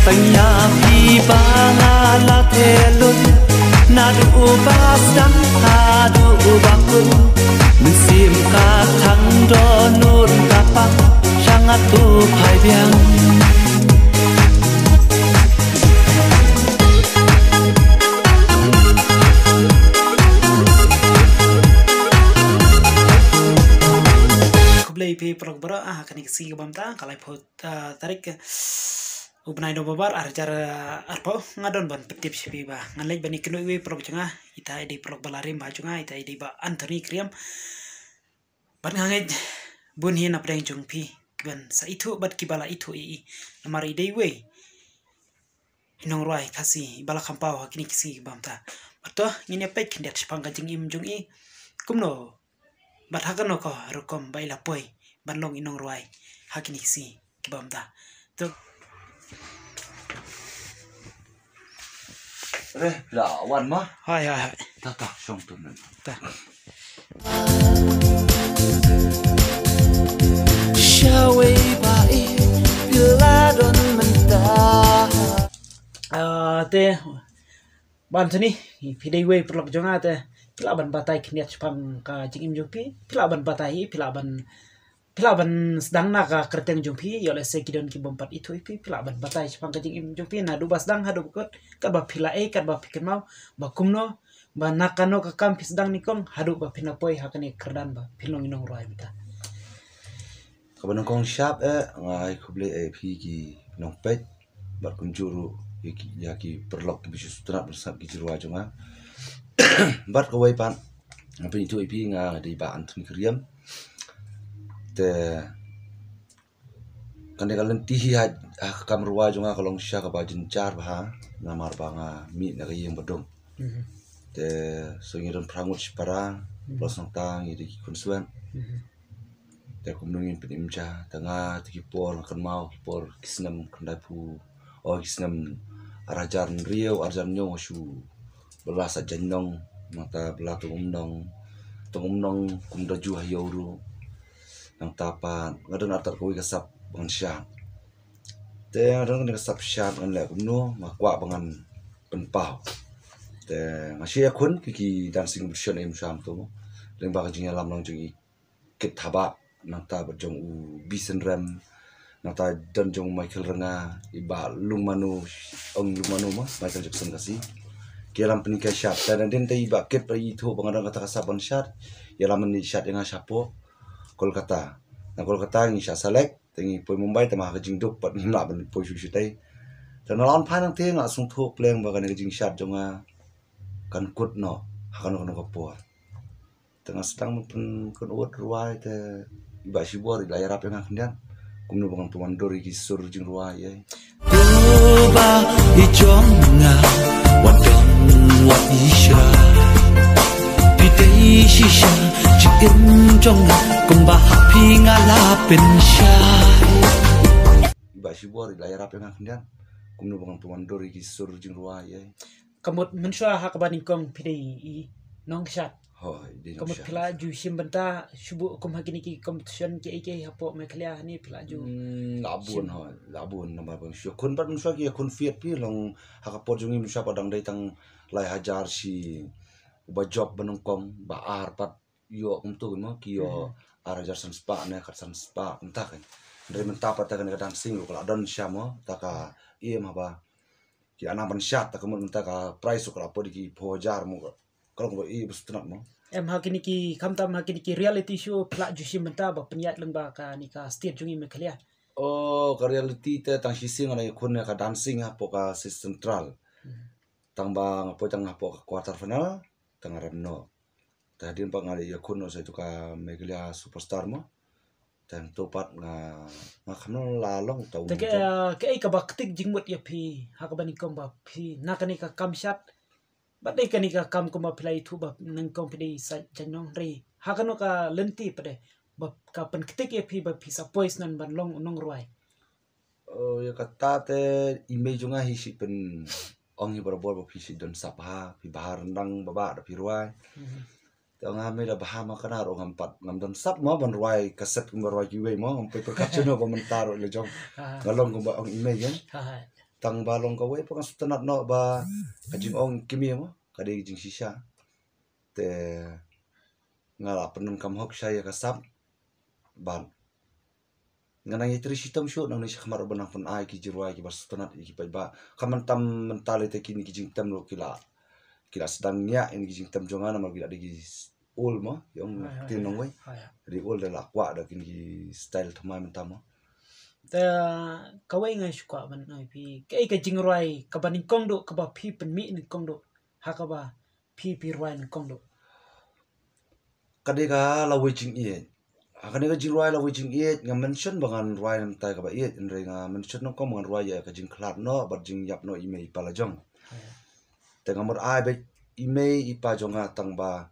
tanya piba ngala telun nadu ubas dan adu ubakun musim katang donur kapak sangat tupai biang kublai pi progbara kan iksi bamta kalai phot tarik ubnai do babar arjar arpo ngadon ban petip sipi ba ngalai bani kilo we prog changa ita di prog balarim ba chunga ita di ba Anthony Kriam ban ngai bun hi na preng chung pi ban sa itu bat kibala itu I lamari dei we inong roi kasi bala kampau hakini kisi bamta bato ngine pek kindet pangka jing im jung I kumno bat hakano ko rukom baila poi ban long inong roi hakini kisi kibamta to là one mà hai hai hai ta xong tuần này ta shawe bai bila don menta te ban thani pidai we prok jonga te pila ban batai khniat pang ka jingim jungpi pila ban batai pila ban sedang na ka kerteng jungpi yole se kidon ki bompat itu pi pila ban batai pang ka jingim jungpi na du bas dang hadu kot kat ba pila kat ba pikir mau ba kumno ba nakano ka kam pisdang nikong hadu ba pinapoi hakani kerdan ba pilong inong roi mita kapan kong sharp ngai kuble pi ki nong pet bar kunjuru ya ki perlok ki bisu sutra bersab ki jirwa jonga bar ko wai pan apa itu pi nga di ba Anthony Kriam te kan de kalen tihi kam ruwa jonga kalong sha ka ba jincar ba namar ba nga mi na ka yeng badong te so ngiron prangut parang plus nong tang idi ki konsuan te kumnungin penimja tengah tiki por kan mau por kisnam kandapu oh kisnam arajar riau arajar nyong shu belasa jannong mata belatu umnong kumdaju hayoru nang tapan ngadon atar kowi kasap bangsya te ngadon kasap syat ngan le kumno makwa bangan penpau te ngasih akun kiki dancing version im sham to leng ba jing alam long jing kit haba nata berjong bisen rem nata dan jong Michael Renga iba lumanu mah Michael Jackson kasih kialam penikah syat dan den te iba ket pra itu bangadang kata kasaban syat ialah meni syat yang sapo Kolkata na Kolkata ngi syat selek tengi poi Mumbai tamah ka jing duk pat na ban poi shu tai dan lawan panang te nga sung thok pleng ba kan jing syat jonga kan kut no hakan no kapor tengah sedang pun kan uat ruai te iba sibor layar apa yang akan kumno bangang tuan dori kisur jing ruai ye Tuba ijonga wadon wa isha pidai shisha chikin jonga kumba happy ngala pensha iba sibor layar apa yang akan kumno bangang tuan dori kisur jing ruai ye kamut mensha hakabanikong pidai nong shat hoi di kamut pila ju simbenta shubu kum hakini ki competition ki hapo meklia ni pila ju labun nama bang syo kun pat mensha ki kun fiat pi long hakapor jungi mensha padang dai tang lai hajar si ba job banongkong ba ar pat yo umtu mo ki yo arajar san spa ne kat san spa entah kan dari mentapa ta kan dancing lo kala don syamo ta ka iem haba ki anaban syat ta kemun ta ka price ko apo di pojar mo kalau ko I bustunat mo em hakini ki kamtam hakini ki reality show pla ju simbenta ba penyat lengba ka ni ka state jungi meklia oh ka reality te tang sising ana kun ka dancing apo ka central tang bang apo tang apo ka quarter final tang remno tadi pang ali ya kun no sa itu ka meglia superstar mo dan topat nga khano lalong tau te ke ka baktik jingmut ya phi hakabani kom ba phi nakani ka kamshat badai kani ka kam kuma play thu ba nang kom phi sa janong re hakano ka lenti pade ba ka pen ketik ya phi ba phi sa pois nan ban long nong ruai oh ya kata te image nga hi si pen ong hi barabor ba phi si don sapha phi bahar nang baba da phi ruai Tao nga may labaha makana ro ngampat ngamdon sap mo ban ruai kaset kum ruai kiwe mo ngam paper caption no komentar le jong ngalong ko ba ang email yan tang balong ka we pang sutanat no ba kajing ong kimi mo kadi jing shisha te ngala penun kam hok saya kasap ban ngana yitri sitam shu nang ni khmar banang pun ai ki jirwai ki bas sutanat ki ba kaman tam mentale te kini ki jing tam lo kila sedang nya ini ki jing tam jonga na magila di ul mo yong tinong we di ul de la kwa da kini style thamai mentam mo ta kawai ngai shukwa ban ai pi kai ka jingrai ka ban kong do ka ba phi pen mi ni kong do ha ka ba phi rwai ni kong do kadega la wejing ie akane ka jingrai la wejing ie ngam mention bangan rwai nam tai ka ba ie in re nga mention no kom bangan rwai ya ka jing klat no ba jing yap no email pala jong te ngamor ai be email ipa jonga tang ba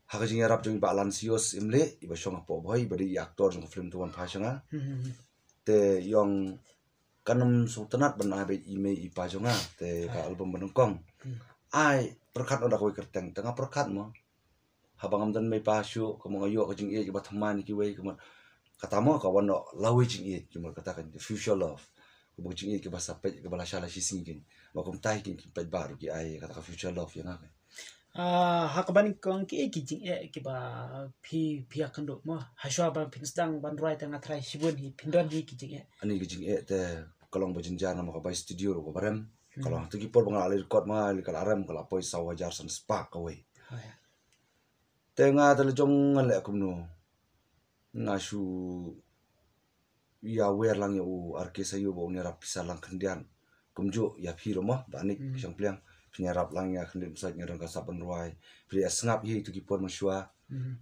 ha ka jing yarap jong ba lansios imle iba shong po boy ba di aktor jong film tuan pa shanga te yong kanam sultanat ban ai be email ipa jonga te ka album banungkong ai perkat odak we kerteng tengah perkat mo habang amdan may pasyo kamong ayo ka jing e ba thamani ki we kamon katamo ka wano lawi jing e kimor katakan future love ko jing e ki ba sapet ka bala shala sisingin ba kum tai ki pet baru ki ai kata future love yang apa ha ka ban kong ki jing ki ba phi akan do mo ha shwa ba phin sedang ban rwai tengah trai sibun hi pindon hi ki jing e ani ki jing e te kalong ba jinjar nama ka ba studio ro ko barem kalau tu ki por bangal record ma li kala aram kala poi 1,000 san spark ka we tengah telejong ngale kumno ngasu ya wer lang ya u arke sayu bo ni rap pisalang kendian kumjo ya phiro mo banik sang pliang punya rap lang ya kendian sa ngerang ka saban ruai pri asngap hi tu ki pon mashwa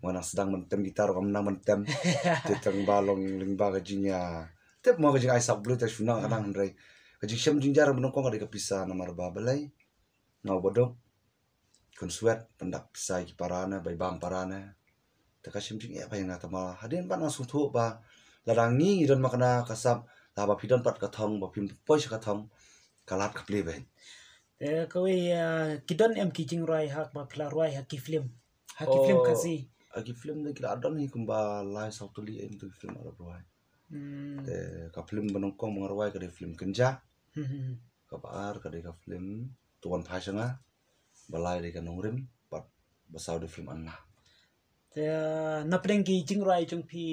mana sedang mentem gitar kam nang mentem tetang balong lingba ka jinya tep mo ka jing ai sab blu ta shuna kanang ndrai ka jing shem jinjar menong ko ka de ka pisa namar ba balai ngau bodok konsuat pendak pisai ki parana bai bam parana ta kasim jing apa yang ngata ma hadin pan masuk thu ba larangi don makna kasap la ba pidon pat ka thong ba pim poi ka thong kalat ka ple bai kawai kidon em ki jingrai hak ba phla rwai hak ki film kasi agi film de kila adon hi kumba lai sautuli em tu film arab rwai te ka film banong kong mangarwai ka de film kenja ka baar ka de ka film tuan phasanga balai de ka nongrim pat basau de film anna te na preng ki jingrai chung phi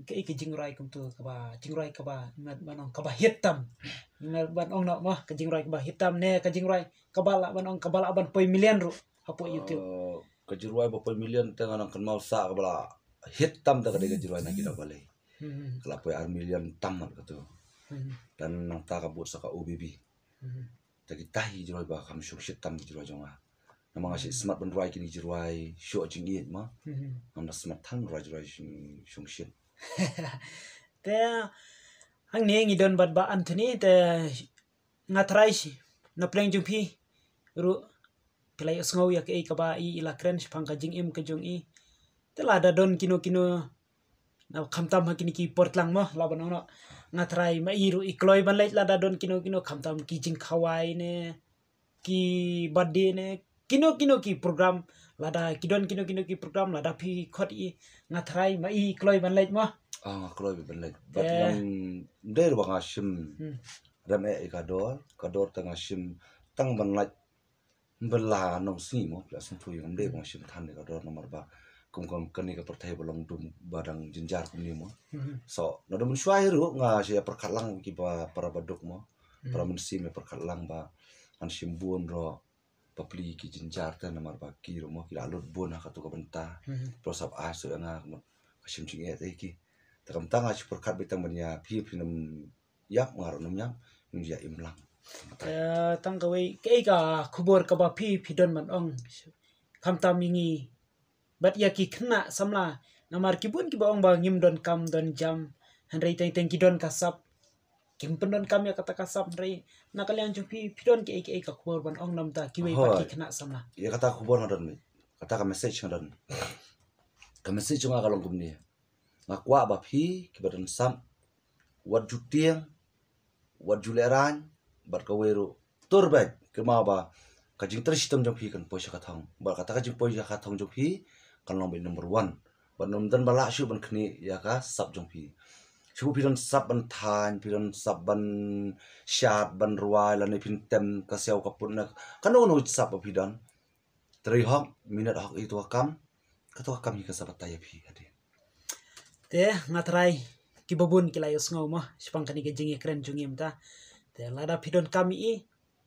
ke ki jingrai kum tu ka ba jingrai ka ba ngat banong ka ba hitam ngat ban ong na ma ka jingrai ka ba hitam ne ka jingrai ka ba la banong ka ba la ban poi million ru hapo youtube ka jirwai ba poi million tengah nang kan mau sa ka bala hitam ta ka de ka jirwai na kita balai kala poi ar million tamat ka tu dan nang ta ka but sa ka ubb ta tahi jirwai ba kam syuk hitam jirwai jonga namang asyik smart ban ruai kini jirwai syok jing it ma nam smart thang ruai jirwai syung shit te hang ne ngi don bat ba anthony te ngatrai si na pleng jung phi ru pelai sngau ya ke ka ba I ila kren pang ka jing im ka jung I te la da don kino na khamtam ha kini ki portlang ma la ban no ngatrai ma I ru ikloi ban lai la da don kino khamtam ki jing khawai ne ki birthday ne kino ki program lada kidon kino ki program lada phi khot I ngatrai ma I kloi ban lai ma kloi ban lai bat yang der ba ngashim ram e kador tang ngashim tang ban lai bela nong si mo plus tu yang de ba ngashim than de kador nomor ba kum kan ni ka perthai bolong dum badang jinjar kum ni mo so no dum shwai ru nga sia perkhalang ki ba para baduk mo para mensi me perkhalang ba an simbun ro papli ki jinjar ta namar ba ki ro mo ki alut bon ha ka tu ka benta prosap asu nga mo kasim ching e te ki ta kam tanga chi perkhat bitang banya phi nam yak ngar nam yak ya imlang tang ka wei ke ka khubor ka ba phi don man ong kham ta mingi bat ya ki khna samla namar ki bun ki ba ong ba ngim don kam don jam hanrei teng ki don kasap kim pendon kam ya kata kasap rei nakalian chung phi don ke ka khubor ban ong nam ta ki wei ba ki khna samla ya kata khubor na don mi kata ka message na don ka message nga kalong kum ni ngakwa ba phi ki ba don sam wat jutiang wat juleran bar ka weru turbet ke ma ba ka jing ter system jong phi kan poisa ka thong ba kata ka jing poisa ka thong jong phi kan long be number 1 ba nom dan bala shu ban khni ya ka sub jong phi Sibu pidon sab ban than pidon sab ban syat ban ruai lan pin tem kasau kapun nak kanu no sab pidon tri hok minat hok itu akam katu akam hi kasabat taya pi ade te ngatrai kibabun kilayos ngau mah sipang kani gejing keren jungim ta te lada pidon kami I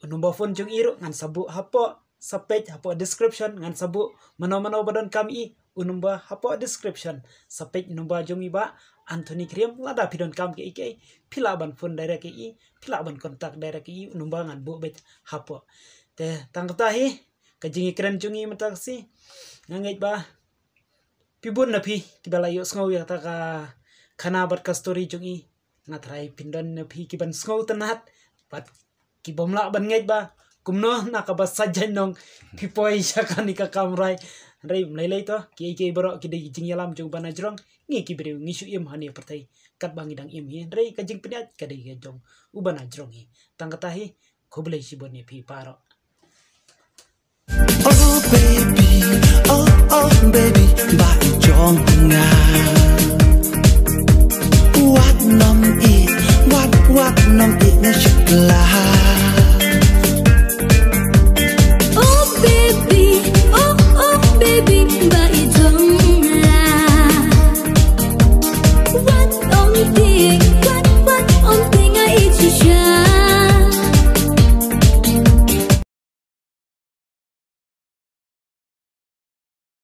number phone jung iru ngan sabu hapo sapej hapo description ngan sabu mano badon kami I unumba hapo description sapej numba jung iba Anthony Kriam lada pidon kam ke ike pila ban phone direct ke I pila ban kontak direct ke I unumba ngan bu bet hapo te tangkatahi kejing keren jungi mataksi ngangai ba pibun na pi kibala yo sngow ya taka kana bat ka story jungi ngatrai pindon na pi kiban sngow tanat bat kibomla ban ngai ba kumno nakabas sajan nong pipoi sakani ka kamrai rei mlelei to ki baro ki de jing yalam jung bana jrong ngi ki breu ngi su im hani pertai kat bangi dang im hi rei ka jing pinat ka de jong ubana jrong hi tangkatahi khoblei sibon ni pi paro